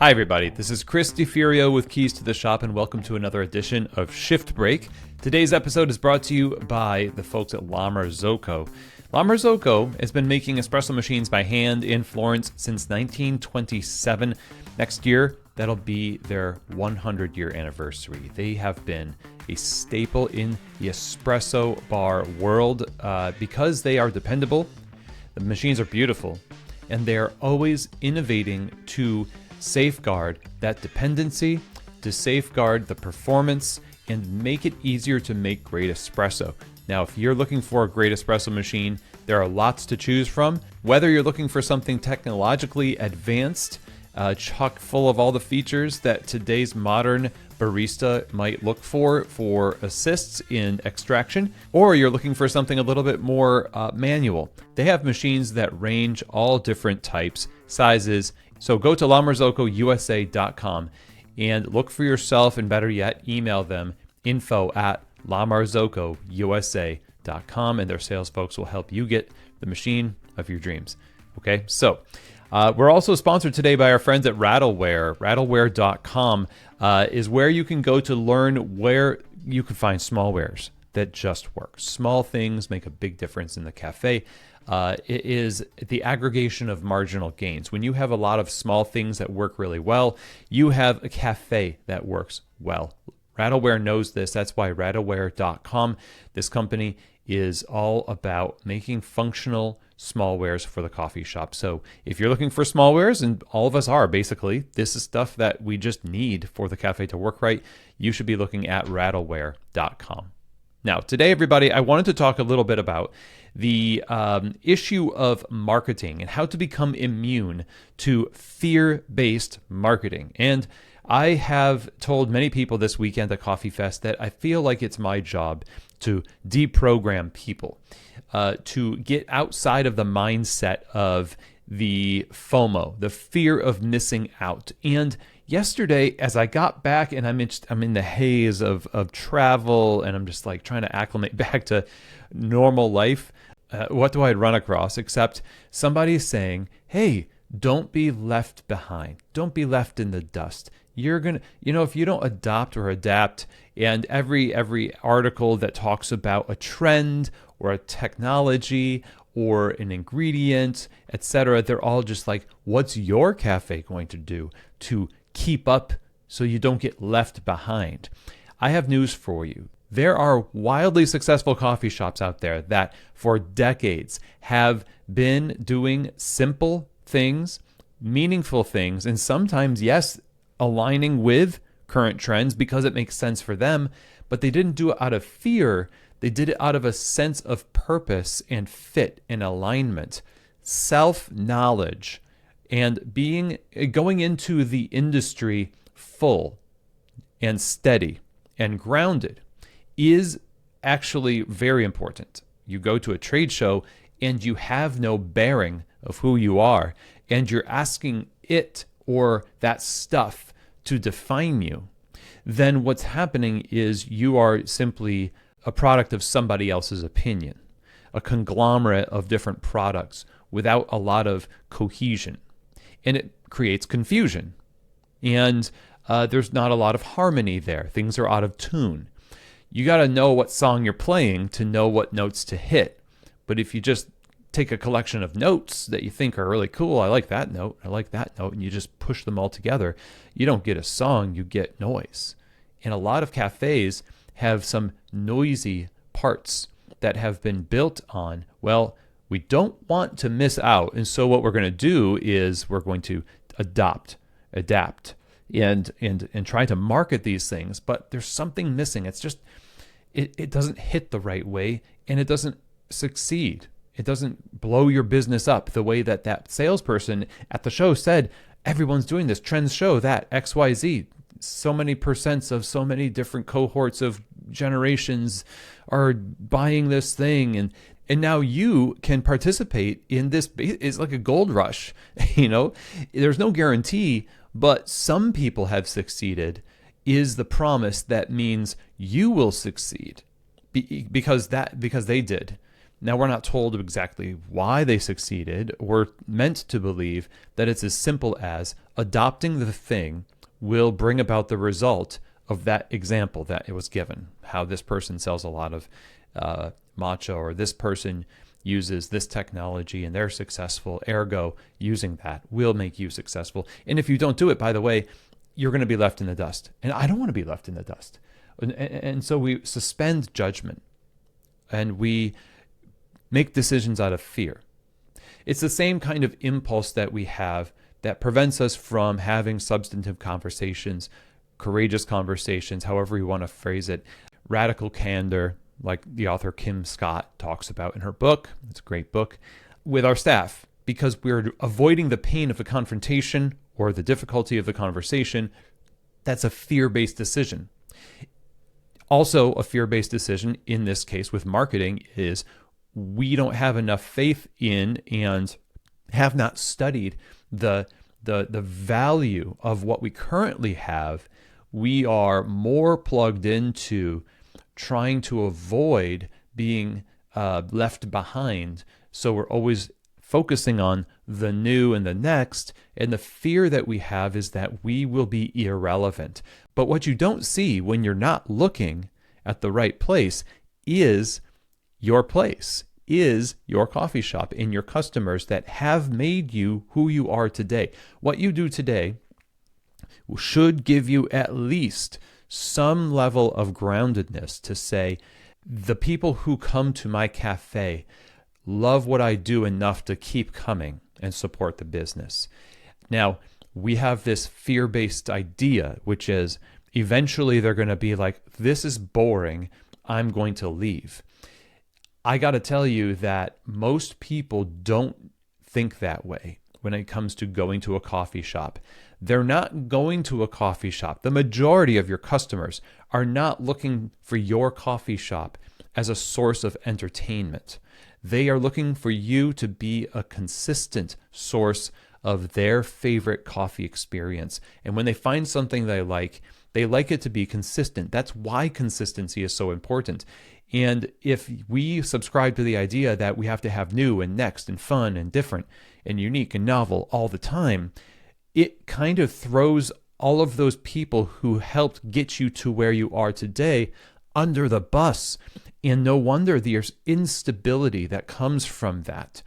Hi everybody, this is Chris DeFurio with Keys to the Shop and welcome to another edition of Shift Break. Today's episode is brought to you by the folks at La Marzocco. La Marzocco has been making espresso machines by hand in Florence since 1927. Next year, that'll be their 100-year anniversary. They have been a staple in the espresso bar world because they are dependable, the machines are beautiful, and they're always innovating to safeguard that dependency, to safeguard the performance, and make it easier to make great espresso. Now, if you're looking for a great espresso machine, there are lots to choose from. Whether you're looking for something technologically advanced, chock full of all the features that today's modern barista might look for assists in extraction, or you're looking for something a little bit more manual. They have machines that range all different types, sizes. So go to lamarzocousa.com and look for yourself, and better yet, email them info@lamarzocousa.com, and their sales folks will help you get the machine of your dreams. Okay, so we're also sponsored today by our friends at Rattleware. Rattleware.com is where you can go to learn where you can find small wares that just work. Small things make a big difference in the cafe. It is the aggregation of marginal gains. When you have a lot of small things that work really well, you have a cafe that works well. Rattleware knows this. That's why Rattleware.com, this company, is all about making functional smallwares for the coffee shop. So if you're looking for smallwares, and all of us are basically, this is stuff that we just need for the cafe to work right, you should be looking at Rattleware.com. Now, today, everybody, I wanted to talk a little bit about the issue of marketing and how to become immune to fear-based marketing. And I have told many people this weekend at Coffee Fest that I feel like it's my job to deprogram people, to get outside of the mindset of the FOMO, the fear of missing out. And yesterday, as I got back, and I'm in the haze of travel, and I'm just like trying to acclimate back to normal life, what do I run across except somebody saying, hey, don't be left behind. Don't be left in the dust. You're going to, if you don't adopt or adapt, and every article that talks about a trend or a technology or an ingredient, etc., they're all just like, what's your cafe going to do to keep up so you don't get left behind? I have news for you. There are wildly successful coffee shops out there that for decades have been doing simple things, meaningful things, and sometimes, yes, aligning with current trends because it makes sense for them, but they didn't do it out of fear. They did it out of a sense of purpose and fit and alignment, self-knowledge, and going into the industry full and steady and grounded is actually very important. You go to a trade show and you have no bearing of who you are, and you're asking it or that stuff to define you, then what's happening is you are simply a product of somebody else's opinion, a conglomerate of different products without a lot of cohesion. And it creates confusion. And there's not a lot of harmony there. Things are out of tune. You got to know what song you're playing to know what notes to hit. But if you just take a collection of notes that you think are really cool, I like that note, I like that note, and you just push them all together, you don't get a song, you get noise. And a lot of cafes have some noisy parts that have been built on, well, we don't want to miss out. And so what we're going to do is we're going to adapt, and try to market these things. But there's something missing. It's just, it doesn't hit the right way, and it doesn't succeed. It doesn't blow your business up the way that salesperson at the show said, everyone's doing this. Trends show that XYZ. So many percents of so many different cohorts of generations are buying this thing. And now you can participate in this. It's like a gold rush. There's no guarantee, but some people have succeeded is the promise that means you will succeed because they did. Now, we're not told exactly why they succeeded. We're meant to believe that it's as simple as adopting the thing will bring about the result of that example that it was given. How this person sells a lot of matcha, or this person uses this technology and they're successful, ergo using that will make you successful. And if you don't do it, by the way, you're going to be left in the dust. And I don't want to be left in the dust. And so we suspend judgment and we make decisions out of fear. It's the same kind of impulse that we have that prevents us from having substantive conversations, courageous conversations, however you want to phrase it, radical candor, like the author Kim Scott talks about in her book. It's a great book, with our staff, because we're avoiding the pain of a confrontation or the difficulty of the conversation. That's a fear-based decision. Also, a fear-based decision in this case with marketing is we don't have enough faith in and have not studied the value of what we currently have. We are more plugged into trying to avoid being left behind. So we're always focusing on the new and the next. And the fear that we have is that we will be irrelevant. But what you don't see when you're not looking at the right place is your place, is your coffee shop and your customers that have made you who you are today. What you do today should give you at least some level of groundedness to say, the people who come to my cafe love what I do enough to keep coming and support the business. Now, we have this fear-based idea, which is eventually they're going to be like, this is boring, I'm going to leave. I got to tell you that most people don't think that way when it comes to going to a coffee shop. They're not going to a coffee shop. The majority of your customers are not looking for your coffee shop as a source of entertainment. They are looking for you to be a consistent source of their favorite coffee experience. And when they find something they like it to be consistent. That's why consistency is so important. And if we subscribe to the idea that we have to have new and next and fun and different and unique and novel all the time, it kind of throws all of those people who helped get you to where you are today under the bus. And no wonder there's instability that comes from that,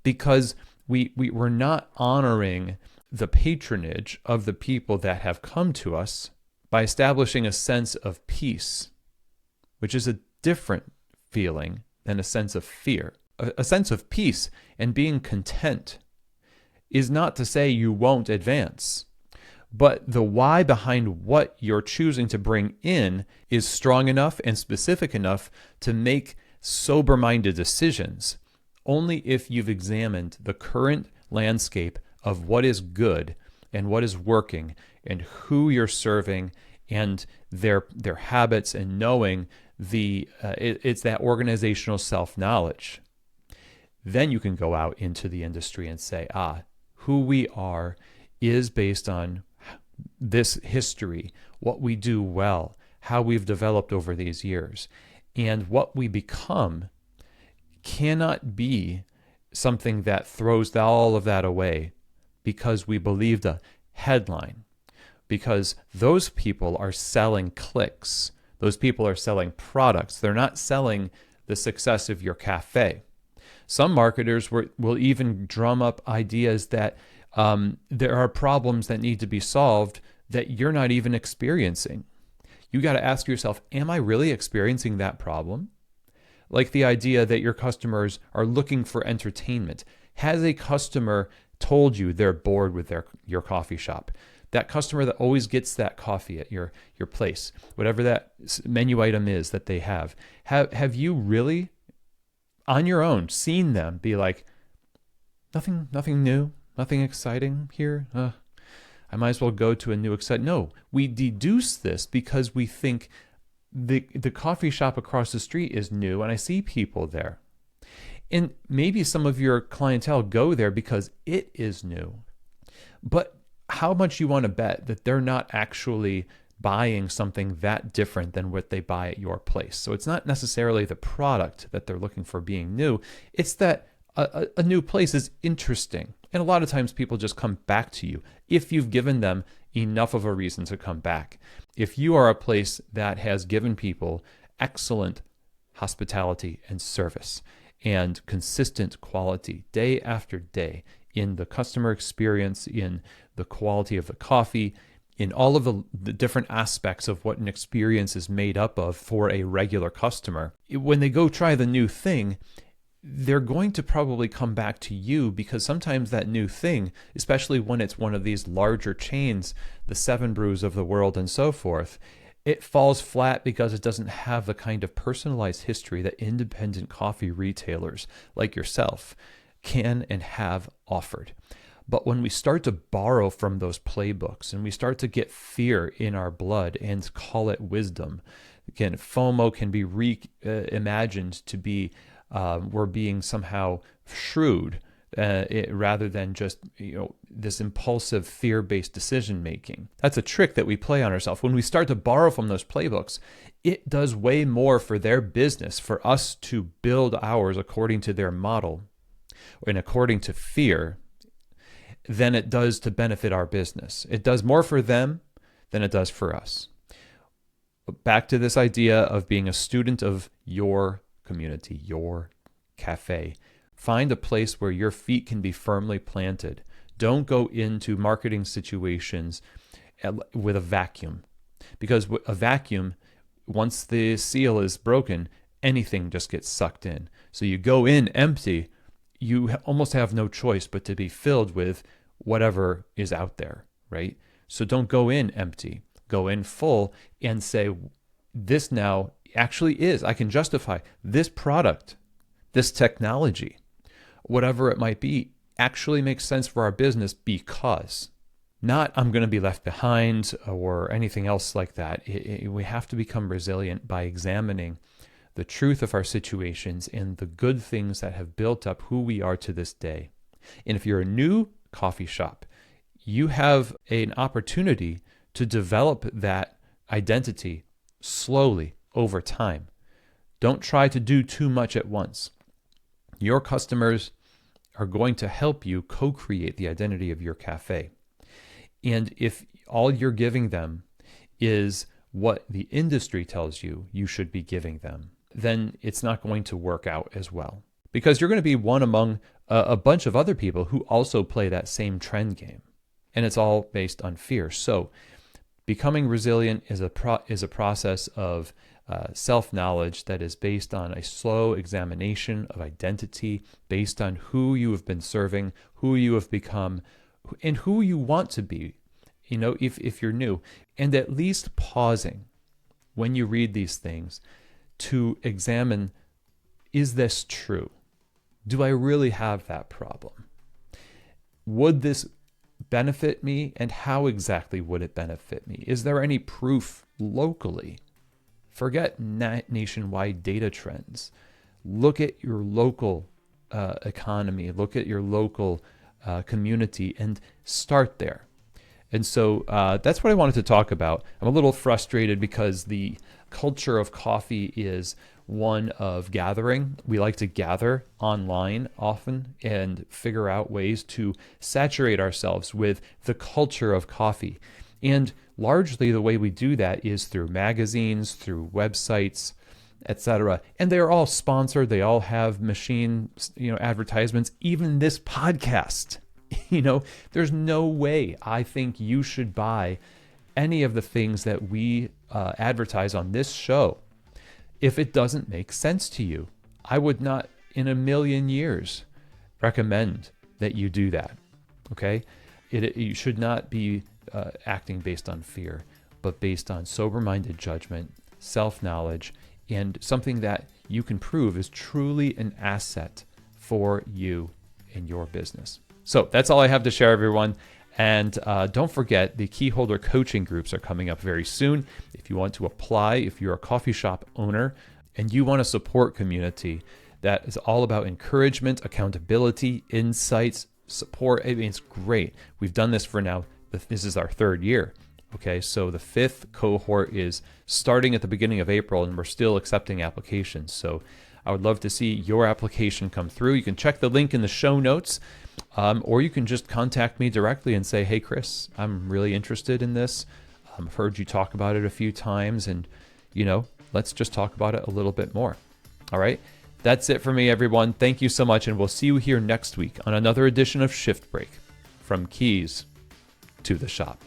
because we're not honoring the patronage of the people that have come to us by establishing a sense of peace, which is a different feeling than a sense of fear. A sense of peace and being content is not to say you won't advance, but the why behind what you're choosing to bring in is strong enough and specific enough to make sober-minded decisions only if you've examined the current landscape of what is good and what is working and who you're serving and their habits, and knowing it's that organizational self-knowledge. Then you can go out into the industry and say, who we are is based on this history, what we do well, how we've developed over these years. And what we become cannot be something that throws all of that away because we believed a headline. Because those people are selling clicks. Those people are selling products. They're not selling the success of your cafe. Some marketers will even drum up ideas that there are problems that need to be solved that you're not even experiencing. You got to ask yourself, am I really experiencing that problem? Like the idea that your customers are looking for entertainment. Has a customer told you they're bored with your coffee shop? That customer that always gets that coffee at your place, whatever that menu item is that they have you really on your own seen them be like, nothing new, nothing exciting here? I might as well go to a new exciting. No, we deduce this because we think the coffee shop across the street is new and I see people there. And maybe some of your clientele go there because it is new. But how much you want to bet that they're not actually buying something that different than what they buy at your place. So it's not necessarily the product that they're looking for being new. It's that a new place is interesting. And a lot of times people just come back to you if you've given them enough of a reason to come back. If you are a place that has given people excellent hospitality and service and consistent quality day after day in the customer experience, in the quality of the coffee, in all of the different aspects of what an experience is made up of for a regular customer, when they go try the new thing, they're going to probably come back to you, because sometimes that new thing, especially when it's one of these larger chains, the 7 Brews of the world and so forth, it falls flat because it doesn't have the kind of personalized history that independent coffee retailers like yourself can and have offered. But when we start to borrow from those playbooks and we start to get fear in our blood and call it wisdom, again, FOMO can be reimagined to be we're being somehow shrewd rather than just this impulsive fear-based decision making. That's a trick that we play on ourselves. When we start to borrow from those playbooks, it does way more for their business for us to build ours according to their model and according to fear than it does to benefit our business. It does more for them than it does for us. But back to this idea of being a student of your community, your cafe. Find a place where your feet can be firmly planted. Don't go into marketing situations with a vacuum, because a vacuum, once the seal is broken, anything just gets sucked in. So you go in empty, you almost have no choice but to be filled with whatever is out there, right? So don't go in empty. Go in full and say, this now actually is, I can justify this product, this technology, whatever it might be, actually makes sense for our business, because not I'm going to be left behind or anything else like that. We have to become resilient by examining the truth of our situations and the good things that have built up who we are to this day. And if you're a new coffee shop, you have an opportunity to develop that identity slowly over time. Don't try to do too much at once. Your customers are going to help you co-create the identity of your cafe. And if all you're giving them is what the industry tells you you should be giving them, then it's not going to work out as well, because you're going to be one among a bunch of other people who also play that same trend game. And it's all based on fear. So becoming resilient is a process of self-knowledge that is based on a slow examination of identity, based on who you have been serving, who you have become, and who you want to be, if you're new. And at least pausing when you read these things to examine, is this true? Do I really have that problem? Would this benefit me, and how exactly would it benefit me? Is there any proof locally? Forget nationwide data trends. Look at your local economy, look at your local community, and start there. And so that's what I wanted to talk about. I'm a little frustrated because the culture of coffee is one of gathering. We like to gather online often and figure out ways to saturate ourselves with the culture of coffee. And largely the way we do that is through magazines, through websites, etc. And they're all sponsored. They all have machine, advertisements. Even this podcast, there's no way I think you should buy any of the things that we advertise on this show if it doesn't make sense to you. I would not in a million years recommend that you do that. Okay, you should not be acting based on fear, but based on sober-minded judgment, self-knowledge, and something that you can prove is truly an asset for you and your business. So that's all I have to share, everyone. And don't forget, the key holder coaching groups are coming up very soon. If you want to apply, if you're a coffee shop owner and you want a support community that is all about encouragement, accountability, insights, support, it's great. We've done this for now. This is our 3rd year. Okay, so the 5th cohort is starting at the beginning of April, and we're still accepting applications. So I would love to see your application come through. You can check the link in the show notes, or you can just contact me directly and say, hey, Chris, I'm really interested in this. I've heard you talk about it a few times, and, let's just talk about it a little bit more. All right, that's it for me, everyone. Thank you so much, and we'll see you here next week on another edition of Shift Break, from keys to the shop.